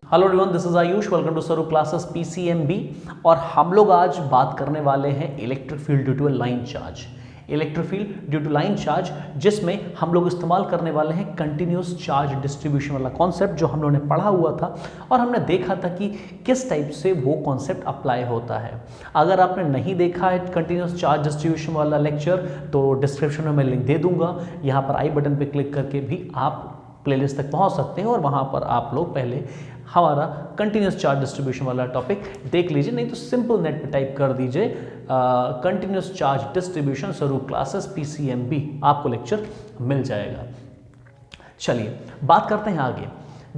Hello everyone, this is Ayush. Welcome to Saru classes PCMB. और हम लोग आज बात करने वाले हैं electric field due to line charge. Electric field due to line charge, जिसमें हम लोग इस्तेमाल करने वाले हैं कंटिन्यूस चार्ज डिस्ट्रीब्यूशन वाला कॉन्सेप्ट जो हम लोगों ने पढ़ा हुआ था और हमने देखा था कि किस टाइप से वो कॉन्सेप्ट अप्लाई होता है। अगर आपने नहीं देखा है कंटिन्यूस चार्ज डिस्ट्रीब्यूशन वाला लेक्चर तो डिस्क्रिप्शन में मैं लिंक दे दूंगा। यहाँ पर आई बटन पर क्लिक करके भी आप प्लेलिस्ट तक पहुँच सकते हैं और वहाँ पर आप लोग पहले हमारा कंटिन्यूस चार्ज डिस्ट्रीब्यूशन वाला टॉपिक देख लीजिए, नहीं तो सिंपल नेट पे टाइप कर दीजिए कंटिन्यूस चार्ज डिस्ट्रीब्यूशन सरू क्लासेस पीसीएमबी, आपको लेक्चर मिल जाएगा। चलिए बात करते हैं आगे।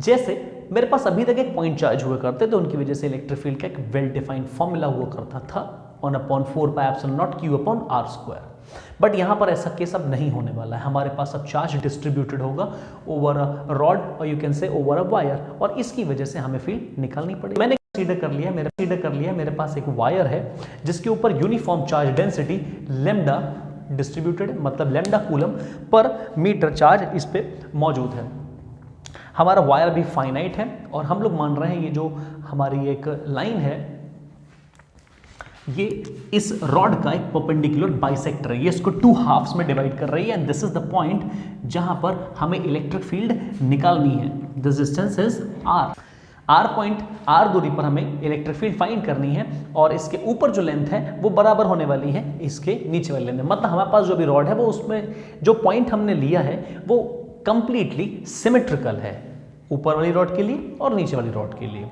जैसे मेरे पास अभी तक एक पॉइंट चार्ज हुआ करते थे, उनकी वजह से इलेक्ट्रिक फील्ड का एक वेल डिफाइंड फॉर्मूला हुआ करता था 1/4πε0 बट यहाँ पर ऐसा केस अब नहीं होने वाला है। हमारे पास अब चार्ज डिस्ट्रीब्यूटेड होगा ओवर अ रॉड और यू कैन से ओवर अ वायर, और इसकी वजह से हमें फील्ड निकालनी पड़ेगी। मैंने कंसीडर कर लिया मेरे पास एक वायर है जिसके ऊपर uniform charge density lambda distributed है, मतलब lambda coulomb per metre charge इस पे मौजूद है। हमारा वायर भी फाइनाइट है और हम लोग मान रहे हैं ये जो हमारी एक लाइन है ये इस रॉड का एक परपेंडिकुलर बाइसेक्टर है, ये इसको 2 हाफ्स में डिवाइड कर रही है and this is the point जहां पर हमें इलेक्ट्रिक फील्ड निकालनी है। This distance is r point, r दूरी पर हमें इलेक्ट्रिक फील्ड फाइंड करनी है और इसके ऊपर जो लेंथ है वो बराबर होने वाली है इसके नीचे वाले लेंथ। मतलब हमारे पास जो भी रॉड है वो उसमें जो पॉइंट हमने लिया है वो कंप्लीटली सिमेट्रिकल है, ऊपर वाली रॉड के लिए और नीचे वाली रॉड के लिए।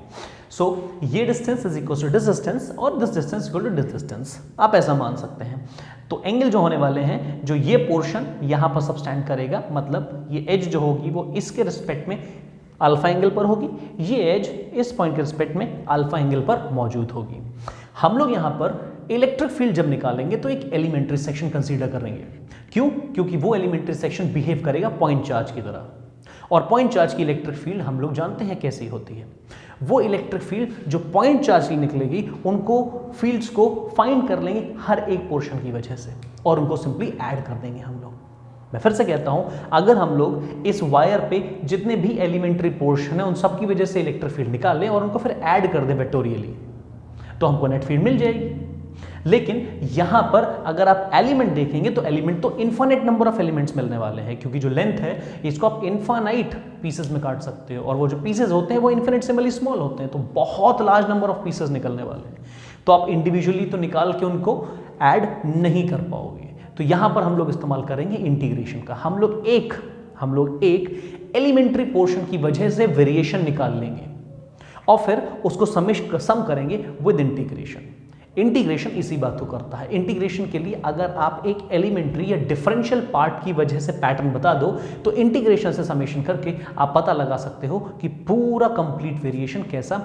सो ये distance is equal to this distance और this distance equal to this distance, आप ऐसा मान सकते हैं। तो एंगल जो होने वाले हैं, जो ये पोर्शन यहाँ पर सबस्टैंड करेगा, मतलब ये एज जो होगी वो इसके रिस्पेक्ट में अल्फा एंगल पर होगी, ये एज इस पॉइंट के रिस्पेक्ट में अल्फा एंगल पर मौजूद होगी। हम लोग यहाँ पर इलेक्ट्रिक फील्ड जब निकालेंगे तो एक एलिमेंट्री सेक्शन कंसीडर करेंगे। क्यों? क्योंकि वो एलिमेंट्री सेक्शन बिहेव करेगा पॉइंट चार्ज की तरह, और पॉइंट चार्ज की इलेक्ट्रिक फील्ड हम लोग जानते हैं कैसी होती है। वो इलेक्ट्रिक फील्ड जो पॉइंट चार्ज की निकलेगी उनको फील्ड्स को फाइंड कर लेंगे हर एक पोर्शन की वजह से और उनको सिंपली ऐड कर देंगे हम लोग। मैं फिर से कहता हूं, अगर हम लोग इस वायर पे जितने भी एलिमेंट्री पोर्शन है उन सब की वजह से इलेक्ट्रिक फील्ड निकाल लें और उनको फिर ऐड कर दें वेक्टोरियली तो हमको नेट फील्ड मिल जाएगी। लेकिन यहां पर अगर आप एलिमेंट देखेंगे तो एलिमेंट तो इनफाइनाइट नंबर ऑफ एलिमेंट्स मिलने वाले हैं, क्योंकि जो लेंथ है इसको आप इनफाइनाइट पीसेस में काट सकते हो और वो जो पीसेस होते हैं वो इन्फिनिटेसिमली स्मॉल होते हैं, तो बहुत लार्ज नंबर ऑफ पीसेस निकलने वाले हैं, तो आप इंडिविजुअली तो निकाल के उनको ऐड नहीं कर पाओगे। तो यहां पर हम लोग इस्तेमाल करेंगे इंटीग्रेशन का। हम लोग एक एलिमेंट्री पोर्शन की वजह से वेरिएशन निकाल लेंगे और फिर उसको सम करेंगे विद इंटीग्रेशन। इंटीग्रेशन इसी बात को करता है। इंटीग्रेशन के लिए अगर आप एक एलिमेंट्री या डिफरेंशियल पार्ट की वजह से पैटर्न बता दो तो इंटीग्रेशन से समेशन करके आप पता लगा सकते हो कि पूरा कंप्लीट वेरिएशन कैसा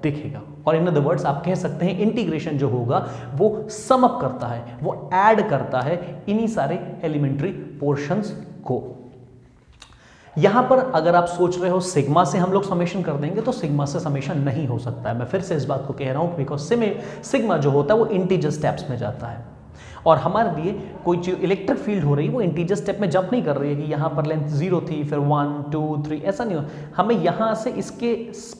दिखेगा। और इन अदर वर्ड्स आप कह सकते हैं इंटीग्रेशन जो होगा वो सम अप करता है, वो ऐड करता है इन्हीं सारे एलिमेंट्री पोर्शंस को। यहां पर अगर आप सोच रहे हो सिग्मा से हम लोग समेशन कर देंगे तो सिग्मा से समेशन नहीं हो सकता है। मैं फिर से इस बात को कह रहा हूं बिकॉज सिग्मा जो होता है वो इंटीजर स्टेप्स में जाता है और हमारे लिए कोई जो इलेक्ट्रिक फील्ड हो रही है वो इंटीजर स्टेप में जंप नहीं कर रही है कि यहाँ पर लेंथ 0 थी फिर 1 2 3, ऐसा नहीं हो। हमें यहाँ से इसके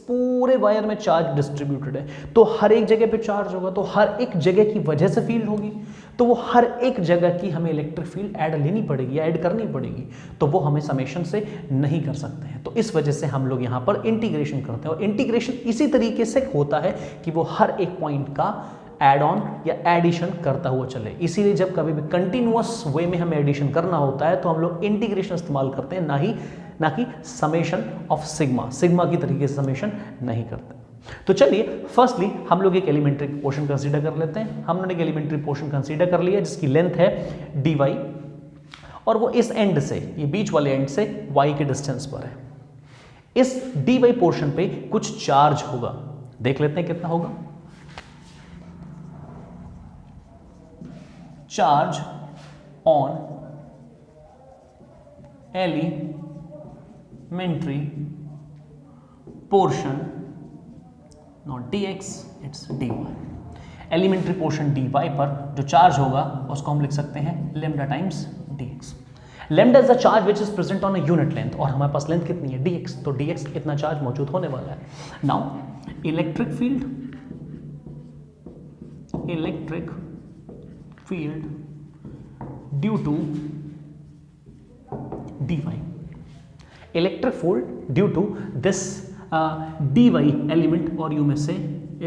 पूरे वायर में चार्ज डिस्ट्रीब्यूटेड है तो हर एक जगह पे चार्ज होगा, तो हर एक जगह की वजह से फील्ड होगी, तो वो हर एक जगह की हमें इलेक्ट्रिक फील्ड ऐड लेनी पड़ेगी, ऐड करनी पड़ेगी, तो वो हमें समेशन से नहीं कर सकते हैं। तो इस वजह से हम लोग यहाँ पर इंटीग्रेशन करते हैं और इंटीग्रेशन इसी तरीके से होता है कि वो हर एक पॉइंट का एड ऑन या एडिशन करता हुआ चले। इसीलिए जब कभी भी कंटिन्यूअस वे में हमें एडिशन करना होता है तो हम लोग इंटीग्रेशन इस्तेमाल करते हैं, ना कि समेशन ऑफ सिग्मा की तरीके से समेशन नहीं करते। तो चलिए फर्स्टली हम लोग एक एलिमेंट्री पोर्शन कंसीडर कर लेते हैं। हमने एक एलिमेंट्री पोर्शन कंसीडर कर लिया जिसकी लेंथ है dy और वो इस एंड से, ये बीच वाले एंड से y के डिस्टेंस पर है। इस dy पोर्शन पे कुछ चार्ज होगा, देख लेते हैं कितना होगा। Charge on elementary portion not dx it's dy। Elementary portion dy पर जो चार्ज होगा उसको हम लिख सकते हैं lambda times dx। Lambda is the charge which is present on a unit length, और हमारे पास लेंथ कितनी है dx, तो dx इतना चार्ज मौजूद होने वाला है. Now electric field due to dy, electric field due to this dy element, और यू में से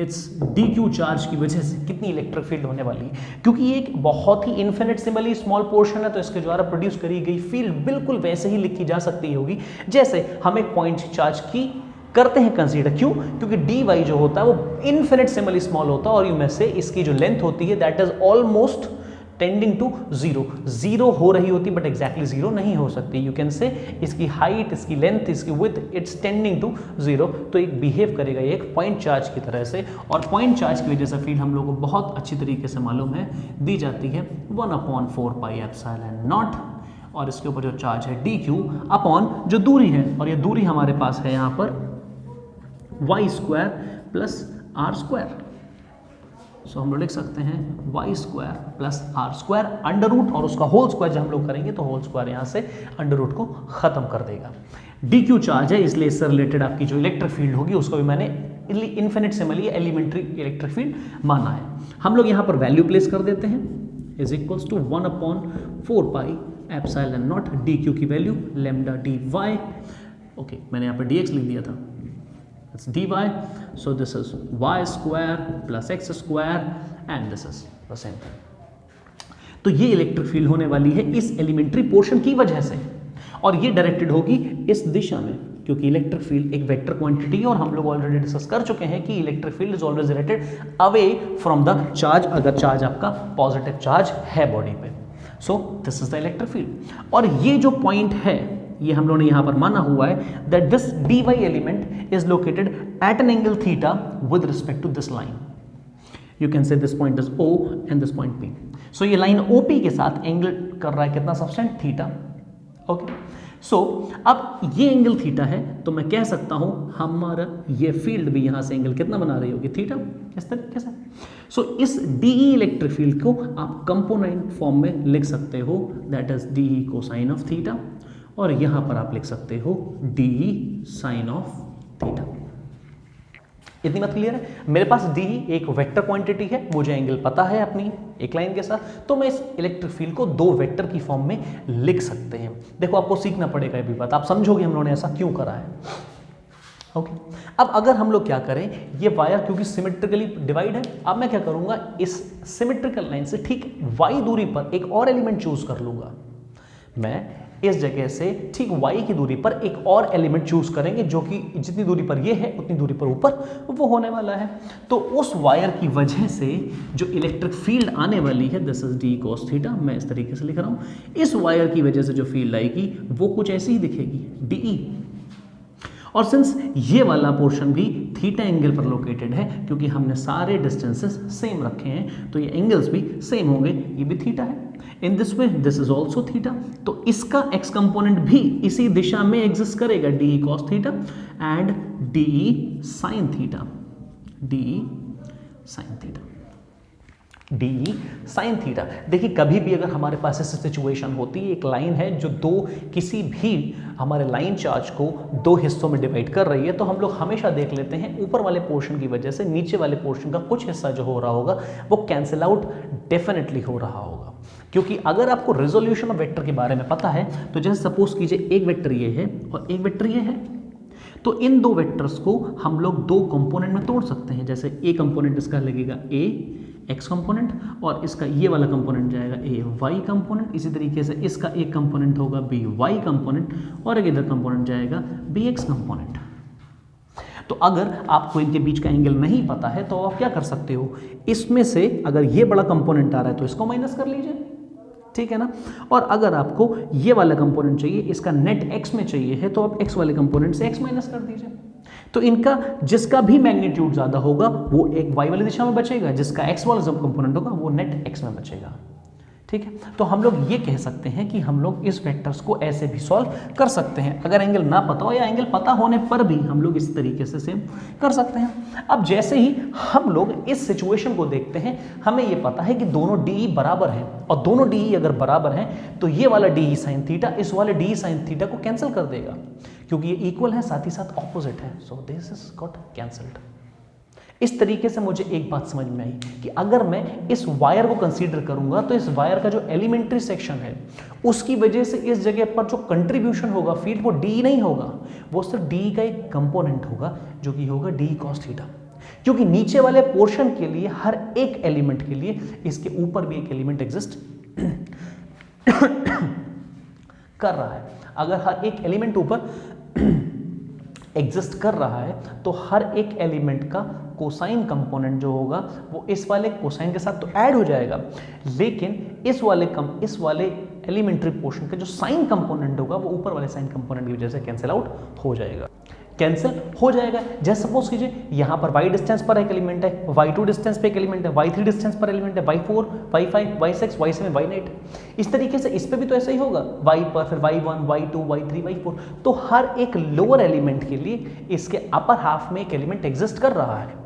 इट्स dq चार्ज की वजह से कितनी इलेक्ट्रिक फील्ड होने वाली है. क्योंकि ये एक बहुत ही इन्फिनिटेसिमली स्मॉल पोर्शन है, तो इसके द्वारा प्रोड्यूस करी गई फील्ड बिल्कुल वैसे ही लिखी जा सकती होगी जैसे हम एक पॉइंट चार्ज की करते हैं कंसीडर. क्यों? क्योंकि dy जो होता है वो इन्फिनिटेसिमली स्मॉल होता है, और यू में से इसकी जो लेंथ होती है that is almost tending to zero हो रही होती, बट एग्जैक्टली जीरो नहीं हो सकती. यू कैन से इसकी हाइट, इसकी लेंथ, इसकी width, it's tending to zero, तो एक बिहेव करेगा ये एक पॉइंट चार्ज की तरह से. और पॉइंट चार्ज की वजह से फील्ड हम लोग को बहुत अच्छी तरीके से मालूम है, दी जाती है 1/4 पाई एप्सिलॉन नॉट, और इसके ऊपर जो चार्ज है dq अपॉन जो दूरी है, और ये दूरी हमारे पास है यहाँ पर y² प्लस r². सो हम लोग लिख सकते हैं y² plus r² under root, और उसका होल स्क्वायर जब हम लोग करेंगे तो होल स्क्वायर यहाँ से अंडर रूट को खत्म कर देगा. dq चार्ज है, इसलिए इससे रिलेटेड आपकी जो इलेक्ट्रिक फील्ड होगी उसको भी मैंने इन्फिनिटेसिमली एलिमेंट्री इलेक्ट्रिक फील्ड माना है. हम लोग यहाँ पर वैल्यू प्लेस कर देते हैं, is equals to 1/4 pi epsilon naught dq की वैल्यू लैम्डा dy. ओके, मैंने यहाँ पर dx लिख दिया था, it's dy, so this is y square plus x square and this is the same thing. तो ये इलेक्ट्रिक फील्ड होने वाली है इस एलिमेंट्री पोर्शन की वजह से, और ये डायरेक्टेड होगी इस दिशा में, क्योंकि इलेक्ट्रिक फील्ड एक वेक्टर क्वांटिटी है, और हम लोग ऑलरेडी डिस्कस कर चुके हैं कि electric field is always directed away from the charge, अगर चार्ज आपका पॉजिटिव चार्ज है बॉडी पे. सो this is the electric field, और ये जो पॉइंट है ये हम लोगों ने यहां पर माना हुआ है that this dy element is located at an angle theta with respect to this line. You can say this point is O and this point P. So ये लाइन OP के साथ एंगल कर रहा है कितना सब्सटेंट थीटा. ओके, सो अब ये angle theta है, तो मैं कह सकता हूं हमारा ये फील्ड भी यहां से एंगल कितना बना रही होगी थीटा, इस तरीके से. सो इस DE इलेक्ट्रिक फील्ड को आप कंपोनेंट फॉर्म में लिख सकते हो, that is DE cosine of theta, और यहां पर आप लिख सकते हो DE साइन ऑफ थीटा. इतनी बात क्लियर है? मेरे पास DE एक वेक्टर क्वांटिटी है, मुझे एंगल पता है अपनी एक लाइन के साथ, तो मैं इस इलेक्ट्रिक फील्ड को दो वेक्टर की फॉर्म में लिख सकते हैं. देखो आपको सीखना पड़ेगा ये भी बात, आप समझोगे हम लोगों ने ऐसा क्यों करा है. ओके, अब अगर हम लोग क्या करें, ये वायर क्योंकि सिमेट्रिकली डिवाइड है, अब मैं क्या करूंगा, इस सिमेट्रिकल लाइन से ठीक y दूरी पर एक और एलिमेंट चूज कर लूंगा. मैं इस जगह से ठीक y की दूरी पर एक और एलिमेंट चूज करेंगे जो कि जितनी दूरी पर ये है उतनी दूरी पर ऊपर वो होने वाला है. तो उस वायर की वजह से जो इलेक्ट्रिक फील्ड आने वाली है, this is D cos theta, मैं इस तरीके से लिख रहा हूं. इस वायर की वजह से जो फील्ड आएगी वो कुछ ऐसी ही दिखेगी, DE. और सिंस ये वाला पोर्शन भी थीटा एंगल पर लोकेटेड है, क्योंकि हमने सारे डिस्टेंसेस सेम रखे हैं, तो ये एंगल्स भी सेम होंगे, ये भी थीटा है. In this way this is also theta, तो इसका x कंपोनेंट भी इसी दिशा में एग्जिस्ट करेगा, DE cos theta and DE sin theta, DE sin theta, DE sin theta. देखिए कभी भी अगर हमारे पास ऐसी सिचुएशन होती है, एक लाइन है जो किसी भी हमारे लाइन चार्ज को दो हिस्सों में डिवाइड कर रही है, तो हम लोग हमेशा देख लेते हैं ऊपर वाले पोर्शन की वजह से नीचे वाले पोर्शन का कुछ हिस्सा जो हो रहा होगा वो कैंसिल आउट डेफिनेटली हो रहा होगा. क्योंकि अगर आपको रेजोल्यूशन ऑफ वेक्टर के बारे में पता है, तो जैसे सपोज कीजिए एक वेक्टर ये है और एक वेक्टर ये है, तो इन दो वेक्टर्स को हम लोग दो कंपोनेंट में तोड़ सकते हैं. जैसे ए कंपोनेंट इसका लगेगा A x कंपोनेंट, और इसका ये वाला कंपोनेंट जाएगा A y कंपोनेंट. इसी तरीके से इसका एक कंपोनेंट होगा B y कंपोनेंट, और एक इधर कंपोनेंट जाएगा B x कंपोनेंट. तो अगर आपको इनके बीच का एंगल नहीं पता है तो आप क्या कर सकते हो, इसमें से अगर ये बड़ा कंपोनेंट आ रहा है तो इसको माइनस कर लीजिए, ठीक है ना. और अगर आपको ये वाला कंपोनेंट चाहिए, इसका नेट x में चाहिए है, तो आप x वाले कंपोनेंट से x माइनस कर दीजिए. तो इनका जिसका भी मैग्नीट्यूड ज्यादा होगा वो एक y वाली दिशा में बचेगा, जिसका x वाला जब कंपोनेंट होगा वो नेट x में बचेगा, ठीक है. तो हम लोग ये कह सकते हैं कि हम लोग इस वेक्टर्स को ऐसे भी सॉल्व कर सकते हैं, अगर एंगल ना पता हो या एंगल पता होने पर भी हम लोग इस तरीके से सेम कर सकते हैं. अब जैसे ही हम लोग इस सिचुएशन को देखते हैं, हमें ये पता है कि दोनों DE बराबर हैं, और दोनों डी अगर बराबर हैं तो ये वाला डी साइन थीटा इस वाले डी साइन थीटा को कैंसिल कर देगा, क्योंकि ये इक्वल है साथ ही साथ ऑपोजिट है, सो दिस इज गॉट कैंसल्ड। इस तरीके से मुझे एक बात समझ में आई कि अगर मैं इस वायर को कंसीडर करूंगा तो इस वायर का जो एलिमेंट्री सेक्शन है उसकी वजह से इस जगह पर जो कंट्रीब्यूशन होगा फील्ड वो डी नहीं होगा, वो सिर्फ डी का एक कंपोनेंट होगा जो कि होगा डी कॉस थीटा, क्योंकि नीचे वाले पोर्शन के लिए हर एक एलिमेंट के लिए इसके ऊपर भी एक एलिमेंट एग्जिस्ट कर रहा है। अगर हर एक एलिमेंट ऊपर एग्जिस्ट कर रहा है तो हर एक एलिमेंट का कोसाइन कंपोनेंट जो होगा वो इस वाले कोसाइन के साथ तो ऐड हो जाएगा, लेकिन इस वाले एलिमेंट्री पोर्शन का जो साइन कंपोनेंट होगा वो ऊपर वाले साइन कंपोनेंट की वजह से कैंसिल आउट हो जाएगा, कैंसिल हो जाएगा। जैसे सपोज कीजिए यहाँ पर y डिस्टेंस पर एक एलिमेंट है, y2 डिस्टेंस पे एक एलिमेंट है, y3 डिस्टेंस पर एलिमेंट है, y4, y5, y6, y7, y8। इस तरीके से इस पे भी तो ऐसा ही होगा, y पर फिर y1, y2, y3, y4। तो हर एक लोअर एलिमेंट के लिए इसके अपर हाफ में एक एलिमेंट एग्जिस्ट कर रहा है,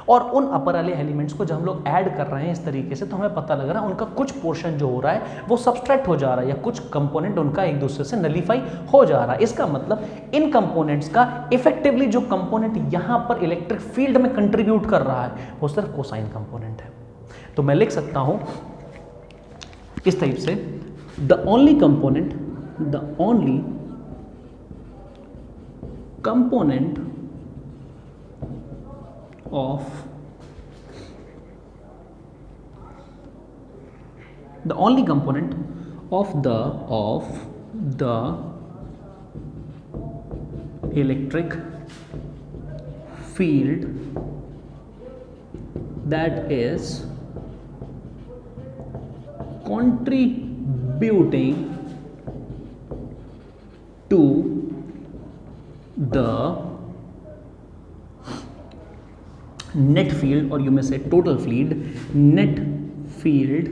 और उन अपर वाले एलिमेंट्स को जब हम लोग ऐड कर रहे हैं इस तरीके से तो हमें पता लग रहा है उनका कुछ पोर्शन जो हो रहा है वो सब्सट्रैक्ट हो जा रहा है, या कुछ कंपोनेंट उनका एक दूसरे से नलीफाई हो जा रहा है। इसका मतलब इन कंपोनेंट्स का इफेक्टिवली जो कंपोनेंट यहां पर इलेक्ट्रिक फील्ड में कंट्रीब्यूट कर रहा है वो सिर्फ कोसाइन कंपोनेंट है। तो मैं लिख सकता हूं इस टाइप से, the only component of the electric field that is contributing to the net field, or you may say total field, net field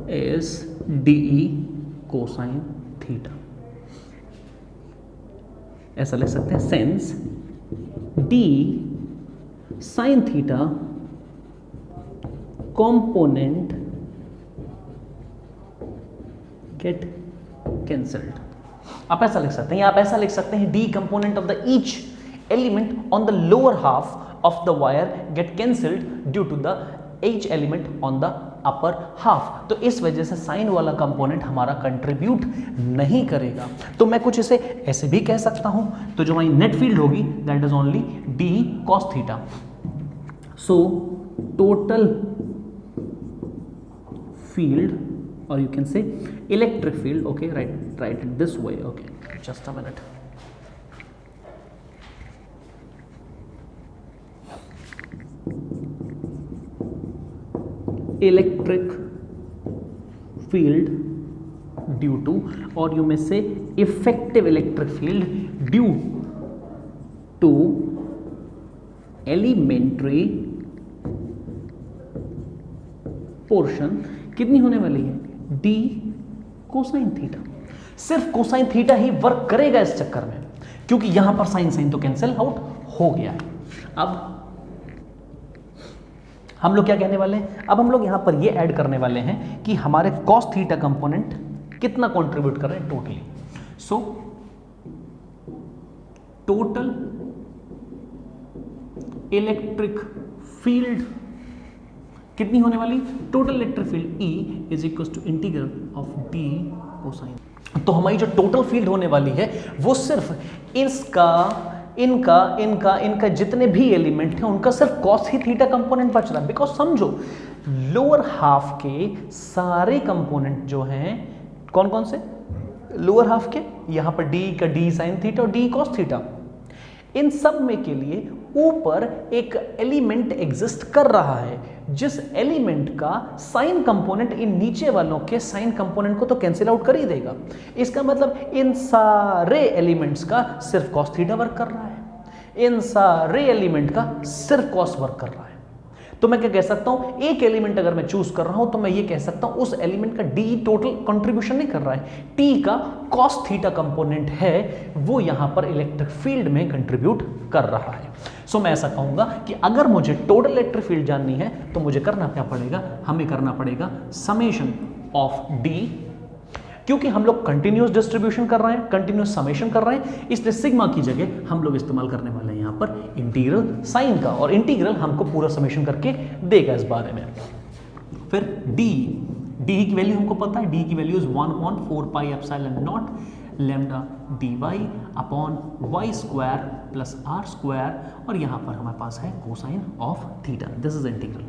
is DE cosine theta। ऐसा लिख सकते हैं, since D sin theta component get cancelled। आप ऐसा लिख सकते हैं, या आप ऐसा लिख सकते हैं, D component of the each element on the lower half of the wire get cancelled due to the each element on the upper half. तो इस वजह से साइन वाला कंपोनेंट हमारा कंट्रीब्यूट नहीं करेगा। तो मैं कुछ इसे ऐसे भी कह सकता हूं, तो जो हमारी नेट फील्ड होगी that is only d cos theta. So total field, और you can say electric field, okay, write it this way, okay, just a minute. Electric field due to, और यू में say effective electric field due to elementary portion कितनी होने वाली है, d cosine theta. सिर्फ cosine theta ही work करेगा इस चक्कर में, क्योंकि यहां पर साइन तो कैंसिल आउट हो गया है। अब हम लोग क्या कहने वाले हैं, अब हम लोग यहां पर ये ऐड करने वाले हैं कि हमारे कॉस थीटा कंपोनेंट कितना कंट्रीब्यूट कर रहे हैं totally. So total electric field कितनी होने वाली, total electric field E is equal to integral of D cosine. तो हमारी जो टोटल फील्ड होने वाली है वो सिर्फ इनका जितने भी एलिमेंट हैं उनका सिर्फ कॉस ही थीटा कंपोनेंट बच रहा है। बिकॉज समझो लोअर हाफ के सारे कंपोनेंट जो हैं कौन कौन से, लोअर हाफ के, यहां पर डी का डी साइन थीटा और डी कॉस थीटा, इन सब में के लिए ऊपर एक एलिमेंट एग्जिस्ट कर रहा है जिस एलिमेंट का साइन कंपोनेंट इन नीचे वालों के साइन कंपोनेंट को तो कैंसिल आउट कर ही देगा। इसका मतलब इन सारे एलिमेंट्स का सिर्फ कॉस थीटा वर्क कर रहा है, इन सारे एलिमेंट का सिर्फ कॉस वर्क कर रहा है। तो मैं क्या कह सकता हूं, एक एलिमेंट अगर मैं चूज कर रहा हूं तो मैं ये कह सकता हूं उस एलिमेंट का डी टोटल कंट्रीब्यूशन नहीं कर रहा है, टी का कॉस थीटा कंपोनेंट है वो यहां पर इलेक्ट्रिक फील्ड में कंट्रीब्यूट कर रहा है। सो मैं ऐसा कहूंगा कि अगर मुझे टोटल इलेक्ट्रिक फील्ड जाननी है तो मुझे करना क्या पड़ेगा, हमें करना पड़ेगा समेशन ऑफ डी, क्योंकि हम लोग कंटिन्यूअस डिस्ट्रीब्यूशन कर रहे हैं, कंटिन्यूअस समेशन कर रहे हैं, इसलिए सिग्मा की जगह हम लोग इस्तेमाल करने वाले हैं यहां पर इंटीग्रल साइन का, और इंटीग्रल हमको पूरा समेशन करके देगा इस बारे में। फिर डी की वैल्यू हमको पता है, डी की value is 1/4 pi epsilon naught lambda dy upon y square plus r square, और यहां पर हमारे पास है cosine of theta. This is integral.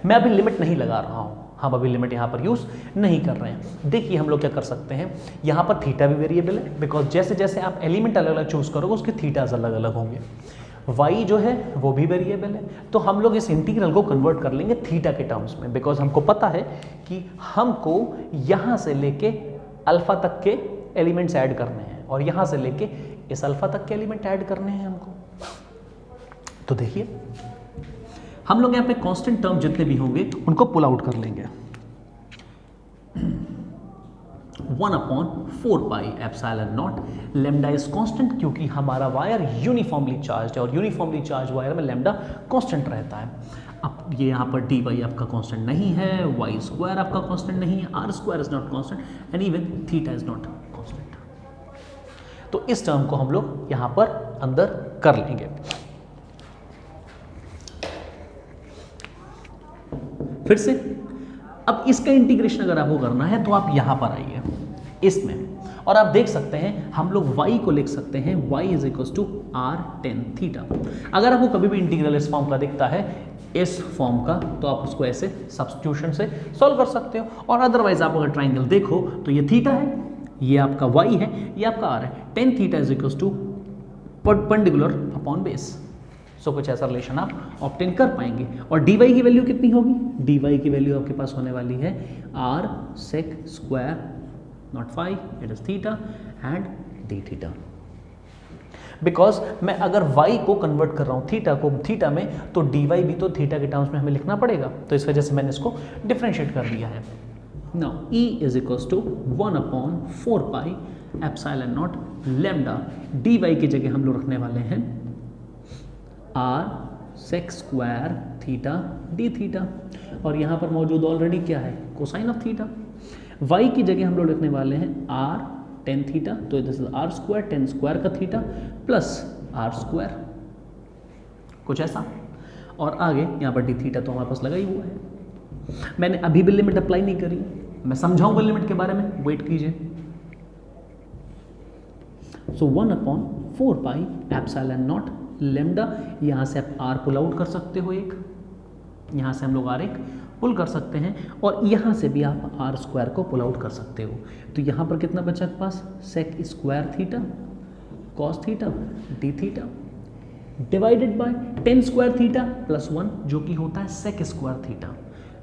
मैं अभी लिमिट नहीं लगा रहा हूं, हम अभी लिमिट यहाँ पर यूज नहीं कर रहे हैं। देखिए हम लोग क्या कर सकते हैं, यहाँ पर थीटा भी वेरिएबल है, बिकॉज जैसे जैसे आप एलिमेंट अलग अलग चूज करोगे उसके थीटाज अलग अलग होंगे। y जो है वो भी वेरिएबल है, तो हम लोग इस इंटीग्रल को कन्वर्ट कर लेंगे थीटा के टर्म्स में, बिकॉज हमको पता है कि हमको यहाँ से लेके अल्फा तक के एलिमेंट्स ऐड करने हैं और यहाँ से लेके इस अल्फा तक के एलिमेंट ऐड करने हैं हमको। तो देखिए हम लोग यहाँ पे कांस्टेंट टर्म जितने भी होंगे उनको पुल आउट कर लेंगे। 1/4 pi epsilon naught lambda is constant, क्योंकि हमारा वायर यूनिफॉर्मली चार्ज है और यूनिफॉर्मली चार्ज वायर में लैम्डा कांस्टेंट रहता है। अब ये यहाँ पर dy आपका कांस्टेंट नहीं है, y स्क्वायर आपका कांस्टेंट नहीं है, r square is not constant and even theta is not constant. तो इस टर्म को हम लोग यहाँ पर अंदर कर लेंगे। फिर से अब इसका इंटीग्रेशन अगर आपको करना है तो आप यहां पर आइए इसमें, और आप देख सकते हैं हम लोग y को लिख सकते हैं y is equal to r ten theta. अगर आपको कभी भी इंटीग्रल इस फॉर्म का दिखता है, इस फॉर्म का, तो आप उसको ऐसे सब्स्टिट्यूशन से सॉल्व कर सकते हो। और अदरवाइज आप अगर ट्राइंगल देखो तो ये थीटा है, ये आपका y है, ये आपका r है। Tan theta is equal to perpendicular upon base. So कुछ ऐसा रिलेशन आप ऑब्टेन कर पाएंगे। और dy की वैल्यू कितनी होगी, dy की वैल्यू आपके पास होने वाली है r sec square not phi, it is theta and d theta. Because मैं अगर y को कन्वर्ट कर रहा हूँ थीटा को थीटा में, तो dy भी तो थीटा के टर्म्स में हमें लिखना पड़ेगा, तो इस वजह से मैंने इसको डिफ्रेंशिएट कर दिया है। Now e is equal to 1/4 pi epsilon naught lambda, dy की जगह हम लोग रखने वाले हैं r sec square theta d theta, और यहाँ पर मौजूद ऑलरेडी क्या है, कोसाइन ऑफ थीटा। y की जगह हम लोग लिखने वाले हैं r टेन थीटा, तो this is r square ten square का थीटा प्लस r स्क्वायर, कुछ ऐसा। और आगे यहाँ पर d थीटा तो हमारे पास लगा ही हुआ है। मैंने अभी भी लिमिट अप्लाई नहीं करी, मैं समझाऊंगा लिमिट के बारे में, वेट कीजिए। सो 1/4 पाई एप्सिलॉन नॉट लैम्डा, यहाँ से आप r पुल आउट कर सकते हो, एक यहाँ से हम लोग r एक पुल कर सकते हैं, और यहाँ से भी आप r स्क्वायर को पुल आउट कर सकते हो। तो यहाँ पर कितना बचा आपके पास, sec square theta cos theta d theta divided by tan square theta plus 1 जो कि होता है sec square theta.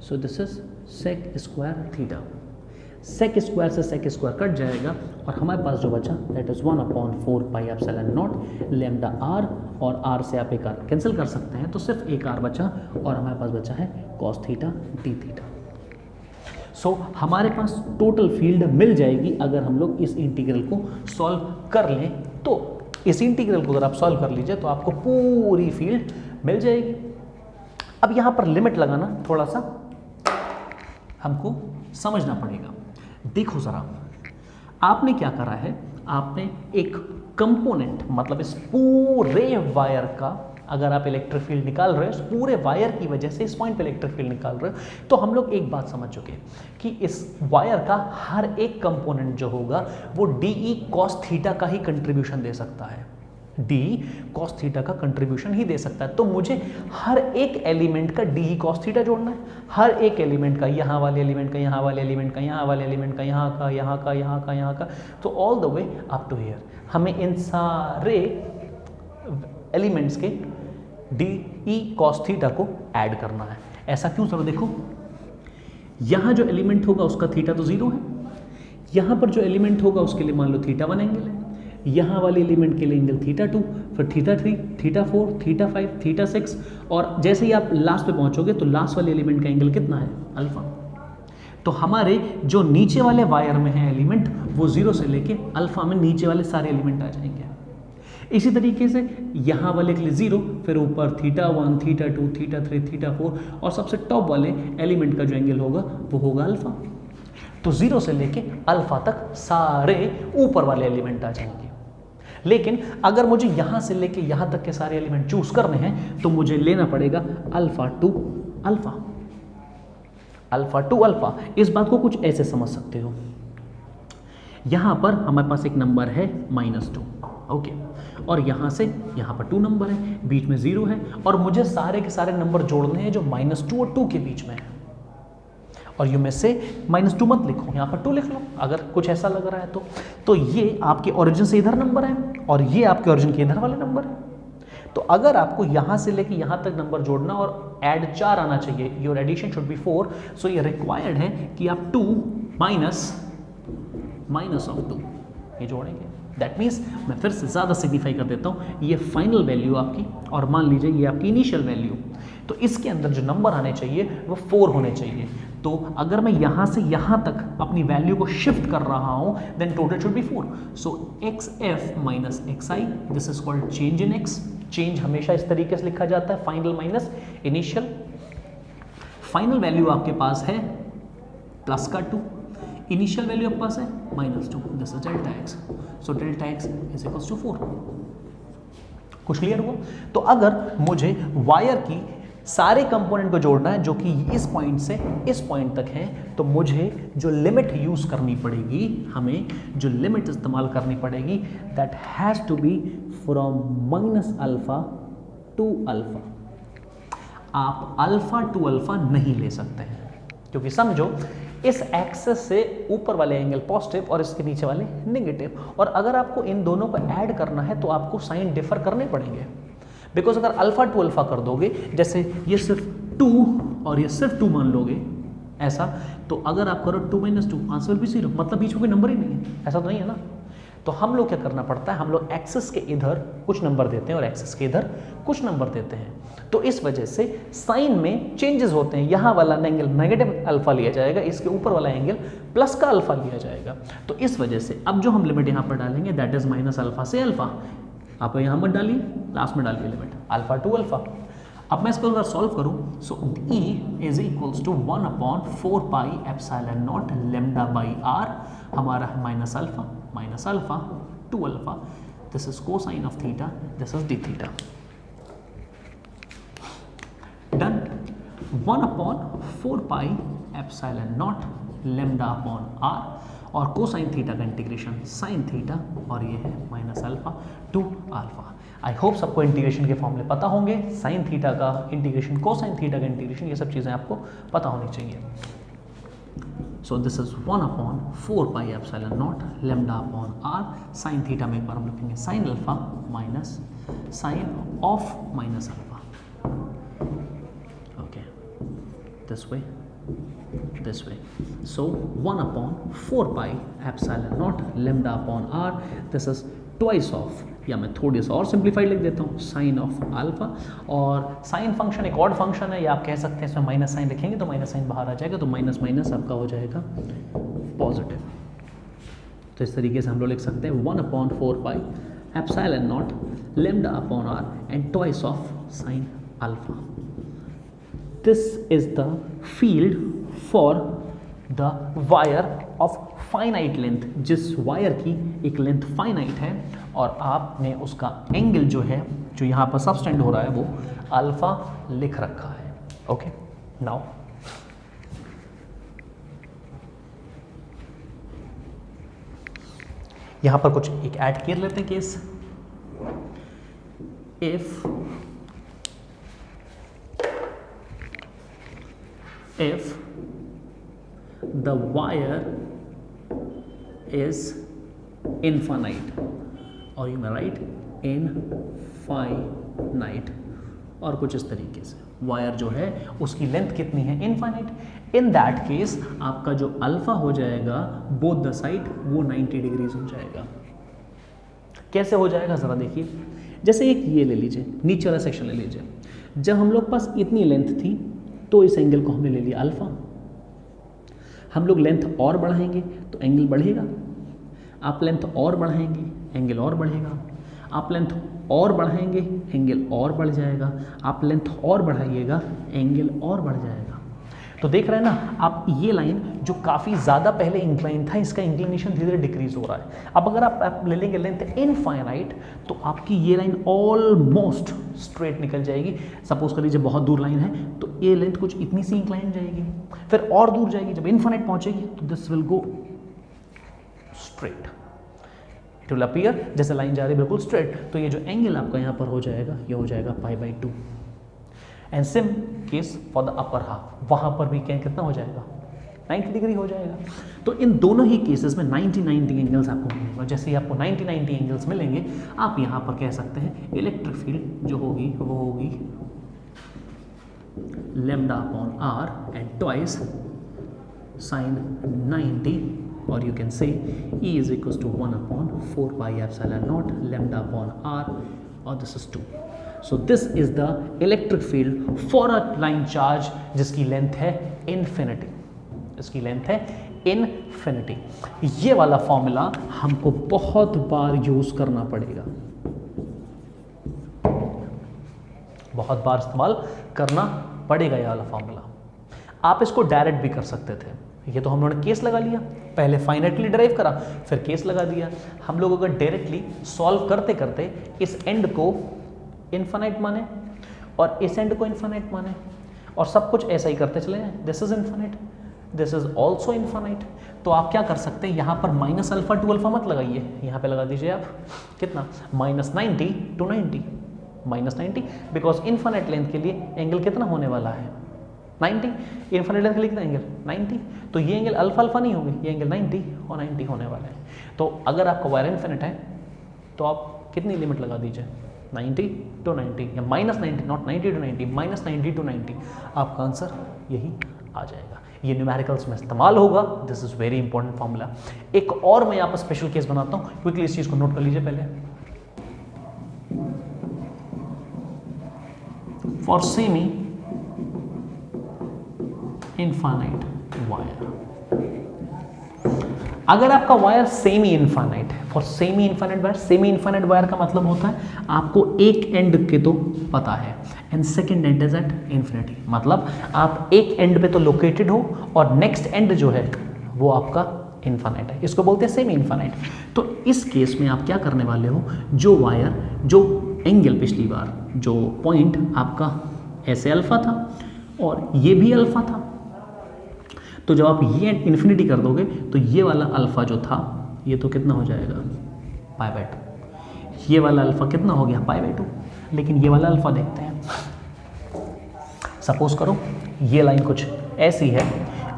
So this is sec square theta. Sec square से सेक स्क्वायर कट जाएगा और हमारे पास जो बचा that is 1/4 pi epsilon naught lambda r, और r से आप एक r कैंसिल कर सकते हैं, तो सिर्फ एक r बचा और हमारे पास बचा है कॉस थीटा डी थीटा। सो हमारे पास टोटल फील्ड मिल जाएगी अगर हम लोग इस इंटीग्रल को सॉल्व कर लें। तो इस इंटीग्रल को अगर आप सॉल्व कर लीजिए तो आपको पूरी फील्ड मिल जाएगी। अब यहाँ पर लिमिट लगाना थोड़ा सा हमको समझना पड़ेगा। देखो जरा, आपने क्या करा है, आपने एक कंपोनेंट, मतलब इस पूरे वायर का अगर आप इलेक्ट्रिक फील्ड निकाल रहे हो, इस पूरे वायर की वजह से इस पॉइंट पे इलेक्ट्रिक फील्ड निकाल रहे हो, तो हम लोग एक बात समझ चुके कि इस वायर का हर एक कंपोनेंट जो होगा वो डी कॉस थीटा का ही कंट्रीब्यूशन दे सकता है, डी कॉस थीटा का कंट्रीब्यूशन ही दे सकता है। तो मुझे हर एक एलिमेंट का डी कॉस थीटा जोड़ना है, हर एक एलिमेंट का, यहाँ वाले एलिमेंट का, यहाँ वाले एलिमेंट का, यहाँ वाले एलिमेंट का, यहाँ का, यहाँ का, यहाँ का, यहाँ का, तो all the way up to here हमें इन सारे एलिमेंट्स के डी कॉस थीटा को ऐड करना है। ऐसा क्यों सर, देखो यहाँ जो एलिमेंट होगा उसका थीटा तो 0 है, यहाँ पर जो एलिमेंट होगा उसके लिए मान लो थीटा 1 एंगल है, यहाँ वाले एलिमेंट के लिए एंगल θ2, फिर θ3, θ4, θ5, θ6 और जैसे ही आप लास्ट पे पहुंचोगे तो लास्ट वाले एलिमेंट का एंगल कितना है? अल्फा। तो हमारे जो नीचे वाले वायर में है एलिमेंट वो 0 से लेके अल्फा में नीचे वाले सारे एलिमेंट आ जाएंगे। इसी तरीके से यहाँ वाले के लिए 0, फिर ऊपर θ1, θ2, θ3, θ4 और सबसे टॉप वाले एलिमेंट का जो एंगल होगा वो होगा अल्फा। तो 0 से लेके अल्फा तक सारे ऊपर वाले एलिमेंट आ जाएंगे। लेकिन अगर मुझे यहाँ से लेके यहाँ तक के सारे एलिमेंट चूज करने हैं तो मुझे लेना पड़ेगा alpha to alpha, alpha to alpha. इस बात को कुछ ऐसे समझ सकते हो, यहाँ पर हमारे पास एक नंबर है -2, ओके, और यहाँ से यहाँ पर 2 नंबर है, बीच में 0 है और मुझे सारे के सारे नंबर जोड़ने हैं जो -2 और 2 के बीच में है। और यू में से -2 मत लिखो, यहाँ पर 2 लिख लो अगर कुछ ऐसा लग रहा है तो ये आपके ओरिजिन से इधर नंबर है और ये आपके ओरिजिन के इधर वाले नंबर है। तो अगर आपको यहाँ से लेके यहाँ तक नंबर जोड़ना और ऐड 4 आना चाहिए, योर एडिशन शुड बी 4, सो ये रिक्वायर्ड है कि आप 2 माइनस ऑफ 2 ये जोड़ेंगे। दैट मीन्स मैं फिर से ज़्यादा सिग्निफाई कर देता हूँ, ये फाइनल वैल्यू आपकी और मान लीजिए ये आपकी इनिशियल वैल्यू, तो इसके अंदर जो नंबर आने चाहिए वो 4 होने चाहिए। तो अगर मैं यहाँ से यहाँ तक अपनी वैल्यू को शिफ्ट कर रहा हूँ then total should be 4। So xf minus xi, this is called change in x। Change हमेशा इस तरीके से लिखा जाता है, final minus initial. Final value आपके पास है प्लस का 2, इनिशियल वैल्यू आपके पास है -2, this is delta x। So delta x is equals to 4। कुछ क्लियर हुआ? तो अगर मुझे वायर की सारे कंपोनेंट को जोड़ना है जो कि इस पॉइंट से इस पॉइंट तक है, तो मुझे जो लिमिट यूज करनी पड़ेगी, हमें जो लिमिट इस्तेमाल करनी पड़ेगी, that has to be from -alpha to alpha. आप अल्फा टू अल्फा नहीं ले सकते हैं, क्योंकि समझो इस एक्सेस से ऊपर वाले एंगल पॉजिटिव और इसके नीचे वाले नेगेटिव, और अगर आपको इन दोनों को ऐड करना है तो आपको साइन डिफर करने पड़ेंगे। बिकॉज अगर अल्फा टू अल्फा कर दोगे, जैसे ये सिर्फ 2 और ये सिर्फ 2 मान लोगे ऐसा, तो अगर आप करो 2 - 2 आंसर भी 0, मतलब बीच में कोई नंबर ही नहीं है, ऐसा तो नहीं है ना। तो हम लोग क्या करना पड़ता है, हम लोग एक्सेस के इधर कुछ नंबर देते हैं और एक्सेस के इधर कुछ नंबर देते हैं। तो इस वजह से साइन में चेंजेस होते हैं। यहाँ वाला एंगल नेगेटिव अल्फा लिया जाएगा, इसके ऊपर वाला एंगल प्लस का अल्फा लिया जाएगा। तो इस वजह से अब जो हम लिमिट यहाँ पर डालेंगे दैट इज -अल्फा से अल्फा। आप यहाँ मत डालिए, लास्ट में डालिए लिमिट अल्फा टू अल्फा। अब मैं इसको अगर सॉल्व करूँ, so E is equals to 1/4 pi epsilon naught lambda by r, हमारा -alpha to alpha, this is cosine of theta, this is d theta. Done. 1/4 pi epsilon naught lambda upon r और cosine theta का integration sine theta, और ये है -alpha to alpha. I hope सबको integration के फॉर्मूले पता होंगे, साइन थीटा का इंटीग्रेशन, कोसाइन थीटा का इंटीग्रेशन, ये सब चीज़ें आपको पता होनी चाहिए। So this is 1/4 pi epsilon naught lambda upon r, sine theta में एक बार हम लिखेंगे sine alpha minus sine of -alpha, okay, this way, this way. So 1/4 pi epsilon naught lambda upon r, this is twice of, या मैं थोड़ी सा और सिंप्लीफाइड लिख देता हूँ, साइन ऑफ अल्फा। और साइन फंक्शन एक ऑड फंक्शन है, या आप कह सकते हैं इसमें माइनस साइन लिखेंगे तो माइनस साइन बाहर आ जाएगा, तो माइनस माइनस आपका हो जाएगा पॉजिटिव। तो इस तरीके से हम लोग लिख सकते हैं 1/4 pi epsilon naught lambda upon r and twice of sin alpha. This is the field for the wire of finite length, जिस वायर की एक लेंथ फाइनाइट है और आपने उसका एंगल जो है, जो यहाँ पर सबस्टेंड हो रहा है, वो अल्फा लिख रखा है। ओके, नाउ यहाँ पर कुछ एक ऐड कर लेते हैं case. if the wire is infinite, or you may write infinite, और कुछ इस तरीके से वायर जो है उसकी लेंथ कितनी है, इनफाइनाइट। इन दैट केस आपका जो अल्फा हो जाएगा बोथ द साइड वो 90 डिग्रीज हो जाएगा। कैसे हो जाएगा ज़रा देखिए, जैसे एक ये ले लीजिए, नीचे वाला सेक्शन ले लीजिए। जब हम लोग पास इतनी लेंथ थी तो इस एंगल को हमने ले लिया अल्फ़ा। हम लोग लेंथ और बढ़ाएंगे तो एंगल बढ़ेगा, आप लेंथ और बढ़ाएंगे एंगल और बढ़ेगा, आप लेंथ और बढ़ाएंगे एंगल और बढ़ जाएगा, आप लेंथ और बढ़ाइएगा एंगल और बढ़ जाएगा। तो देख रहे हैं ना आप, ये लाइन जो काफ़ी ज़्यादा पहले इंक्लाइन था, इसका इंक्लिनेशन धीरे धीरे डिक्रीज हो रहा है। अब अगर आप ले लेंगे लेंथ इनफाइनाइट तो आपकी ये लाइन ऑलमोस्ट स्ट्रेट निकल जाएगी। सपोज कर लीजिए बहुत दूर लाइन है तो ये लेंथ कुछ इतनी सी इंक्लाइन जाएगी, फिर और दूर जाएगी, जब इनफाइनाइट पहुंचेगी तो this will go straight, it will appear जैसे लाइन जा रही है बिल्कुल स्ट्रेट। तो ये जो एंगल आपका यहाँ पर हो जाएगा ये हो जाएगा π/2। And same case for the upper half, वहाँ पर भी क्या कितना हो जाएगा 90 डिग्री हो जाएगा। तो इन दोनों ही केसेस में 90-90 एंगल्स आपको मिलेंगे, और जैसे ही आपको 90-90 एंगल्स मिलेंगे आप यहाँ पर कह सकते हैं इलेक्ट्रिक फील्ड जो होगी वो होगी λ/r एंड ट्वाइस sin 90, और यू कैन से E is equals to 1/4πε0 λ/r, और this is 2। So this is the electric field for a line charge जिसकी लेंथ है इन्फिनिटी, इसकी लेंथ है इन्फिनिटी। ये वाला फॉर्मूला हमको बहुत बार यूज करना पड़ेगा, बहुत बार इस्तेमाल करना पड़ेगा ये वाला फॉर्मूला। आप इसको डायरेक्ट भी कर सकते थे, ये तो हम लोगों ने केस लगा लिया, पहले फाइनाइटली डिराइव करा फिर केस लगा दिया। हम लोग अगर डायरेक्टली सॉल्व करते करते इस एंड को इन्फिनाइट माने और इस एंड को इन्फिनाइट माने और सब कुछ ऐसा ही करते चले जाएं, this is infinite, this is also infinite, तो आप क्या कर सकते हैं यहाँ पर -α to α मत लगाइए, यहाँ पे लगा दीजिए आप कितना -90 to 90, -90 बिकॉज इन्फिनाइट लेंथ के लिए एंगल कितना होने वाला है 90, इन्फिनिट लेंथ के लिए कितना एंगल 90, तो ये एंगल अल्फा नहीं होगी, ये एंगल 90 और 90 होने वाला है। तो अगर आपका वायर इन्फिनिट है तो आप कितनी लिमिट लगा दीजिए 90 to 90 या -90, नॉट 90 to 90, -90 to 90, आपका आंसर यही आ जाएगा। ये न्यूमेरिकल्स में इस्तेमाल होगा, this is very important formula. एक और मैं यहाँ पर स्पेशल केस बनाता हूँ, क्विकली इस चीज़ को नोट कर लीजिए पहले। फॉर सेमी इनफाइनाइट वायर, अगर आपका वायर सेमी इनफाइनाइट है, for semi infinite wire, semi infinite wire का मतलब होता है आपको एक एंड के तो पता है and second and is at infinity, मतलब आप एक एंड पे तो लोकेटेड हो और नेक्स्ट एंड जो है वो आपका इनफाइनाइट है, इसको बोलते हैं सेमी इनफाइनाइट। तो इस केस में आप क्या करने वाले हो, जो वायर, जो एंगल पिछली बार, जो पॉइंट आपका ऐसे अल्फा था और ये भी अल्फा था, तो जब आप ये इन्फिनिटी कर दोगे तो ये वाला अल्फा जो था ये तो कितना हो जाएगा π/2, ये वाला अल्फा कितना हो गया π/2, लेकिन ये वाला अल्फा देखते हैं। सपोज करो ये लाइन कुछ ऐसी है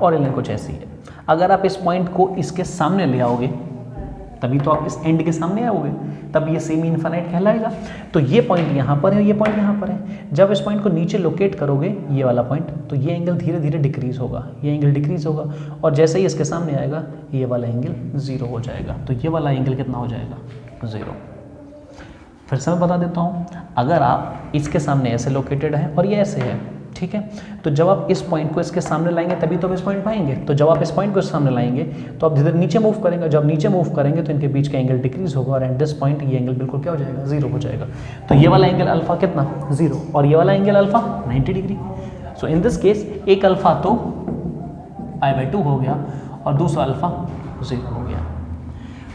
और ये लाइन कुछ ऐसी है, अगर आप इस पॉइंट को इसके सामने ले आओगे तभी तो आप इस एंड के सामने आओगे, तब ये सेमी इनफाइनाइट कहलाएगा। तो ये पॉइंट यहाँ पर है, ये पॉइंट यहाँ पर है, जब इस पॉइंट को नीचे लोकेट करोगे ये वाला पॉइंट, तो ये एंगल धीरे धीरे डिक्रीज होगा, ये एंगल डिक्रीज होगा और जैसे ही इसके सामने आएगा ये वाला एंगल 0 हो जाएगा। तो ये वाला एंगल कितना हो जाएगा 0। फिर से मैं बता देता हूँ, अगर आप इसके सामने ऐसे लोकेटेड है और ये ऐसे है, ठीक है, तो जब आप इस पॉइंट को इसके सामने लाएंगे तभी तो आप इस पॉइंट पर आएंगे, तो जब आप इस पॉइंट को सामने लाएंगे तो आप धीरे नीचे मूव करेंगे, जब नीचे मूव करेंगे तो इनके बीच का एंगल डिक्रीज होगा और एट दिस पॉइंट ये एंगल बिल्कुल क्या हो जाएगा 0 हो जाएगा। तो ये वाला एंगल अल्फा कितना 0 और ये वाला angle alpha 90 degree. So in this case एक अल्फा तो π/2 हो गया और दूसरा अल्फा 0 हो गया।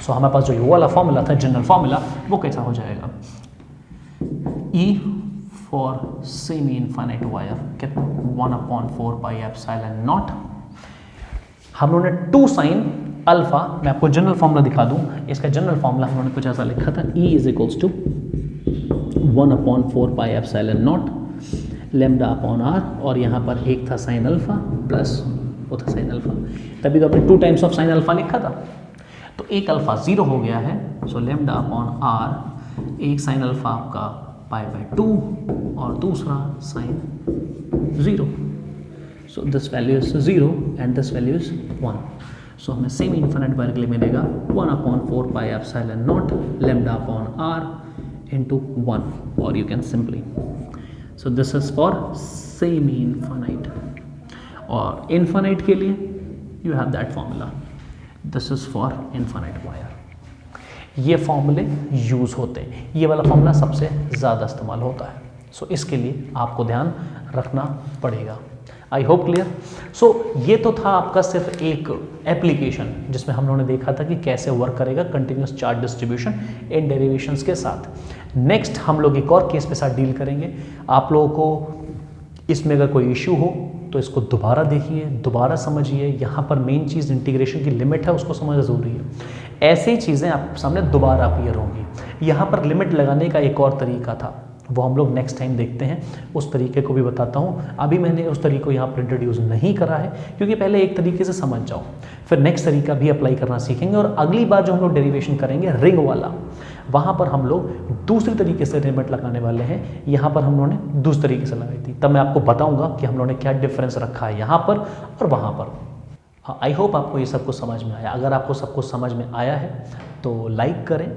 सो हमारे पास जो ये वाला फॉर्मूला था, जनरल फॉर्मूला, वो कैसा हो जाएगा, E for semi infinite wire कितना 1/4πε0। हम लोगों ने 2 साइन अल्फा, मैं आपको जनरल फॉर्मूला दिखा दूं, इसका जनरल फॉर्मूला हम लोगों ने कुछ ऐसा लिखा था, E is equals to 1/4πε0 λ/r, और यहाँ पर एक था साइन अल्फा प्लस वो था साइन अल्फा, तभी तो आपने 2 टाइम्स ऑफ साइन अल्फा लिखा था। तो एक अल्फा 0 हो गया है, सो λ/r, एक साइन अल्फा आपका π/2 और दूसरा sine 0, so this value is 0 and this value is 1। So हमें सेमी इन्फिनिट वायर के लिए मिलेगा 1/4 pi epsilon naught lambda upon r into 1, और you can simply, so this is for semi infinite. और infinite के लिए you have that formula, this is for infinite wire. ये फॉर्मूले यूज़ होते हैं, ये वाला फॉर्मूला सबसे ज़्यादा इस्तेमाल होता है, सो इसके लिए आपको ध्यान रखना पड़ेगा। I hope clear. सो ये तो था आपका सिर्फ एक एप्लीकेशन जिसमें हम लोगों ने देखा था कि कैसे वर्क करेगा continuous charge distribution in derivations के साथ। नेक्स्ट हम लोग एक और केस के साथ डील करेंगे। आप लोगों को इसमें अगर कोई इशू हो तो इसको दोबारा देखिए, दोबारा समझिए। यहाँ पर मेन चीज़ इंटीग्रेशन की लिमिट है, उसको समझना ज़रूरी है। ऐसे ही चीज़ें आप सामने दोबारा अपीयर होंगी। यहाँ पर लिमिट लगाने का एक और तरीका था, वो हम लोग नेक्स्ट टाइम देखते हैं, उस तरीके को भी बताता हूँ। अभी मैंने उस तरीके को यहाँ पर इंट्रोड्यूस नहीं करा है, क्योंकि पहले एक तरीके से समझ जाओ, फिर नेक्स्ट तरीका भी अप्लाई करना सीखेंगे। और अगली बार जो हम लोग डेरिवेशन करेंगे रिंग वाला, वहाँ पर हम लोग दूसरी तरीके से लिमिट लगाने वाले हैं। यहाँ पर हम लोगों ने दूसरी तरीके से लगाई थी, तब मैं आपको बताऊँगा कि हम लोगों ने क्या डिफरेंस रखा है यहाँ पर और वहाँ पर। आई होप आपको ये सब कुछ समझ में आया। अगर आपको सब कुछ समझ में आया है तो लाइक करें।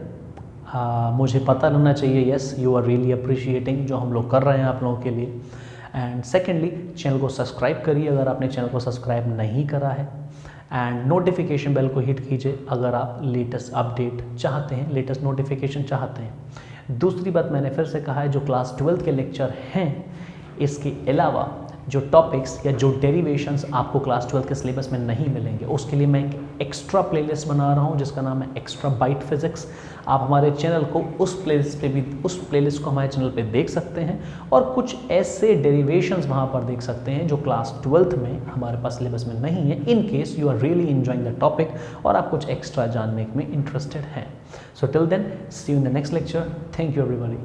मुझे पता लगना चाहिए, yes you are really appreciating जो हम लोग कर रहे हैं आप लोगों के लिए। एंड सेकेंडली चैनल को सब्सक्राइब करिए अगर आपने चैनल को सब्सक्राइब नहीं करा है, एंड नोटिफिकेशन बेल को हिट कीजिए अगर आप लेटेस्ट अपडेट चाहते हैं, लेटेस्ट नोटिफिकेशन चाहते हैं। दूसरी बात मैंने फिर से कहा है, जो क्लास 12 के लेक्चर हैं, इसके अलावा जो टॉपिक्स या जो डेरिवेशंस आपको क्लास 12 के सिलेबस में नहीं मिलेंगे, उसके लिए मैं एक एक्स्ट्रा प्लेलिस्ट बना रहा हूँ जिसका नाम है एक्स्ट्रा बाइट फिजिक्स। आप हमारे चैनल को उस प्लेलिस्ट को हमारे चैनल पे देख सकते हैं, और कुछ ऐसे डेरिवेशंस वहाँ पर देख सकते हैं जो क्लास 12th में हमारे पास सिलेबस में नहीं है, in case you are really enjoying the topic और आप कुछ एक्स्ट्रा जानने में इंटरेस्टेड हैं। So till then see you in the next lecture. Thank you everybody.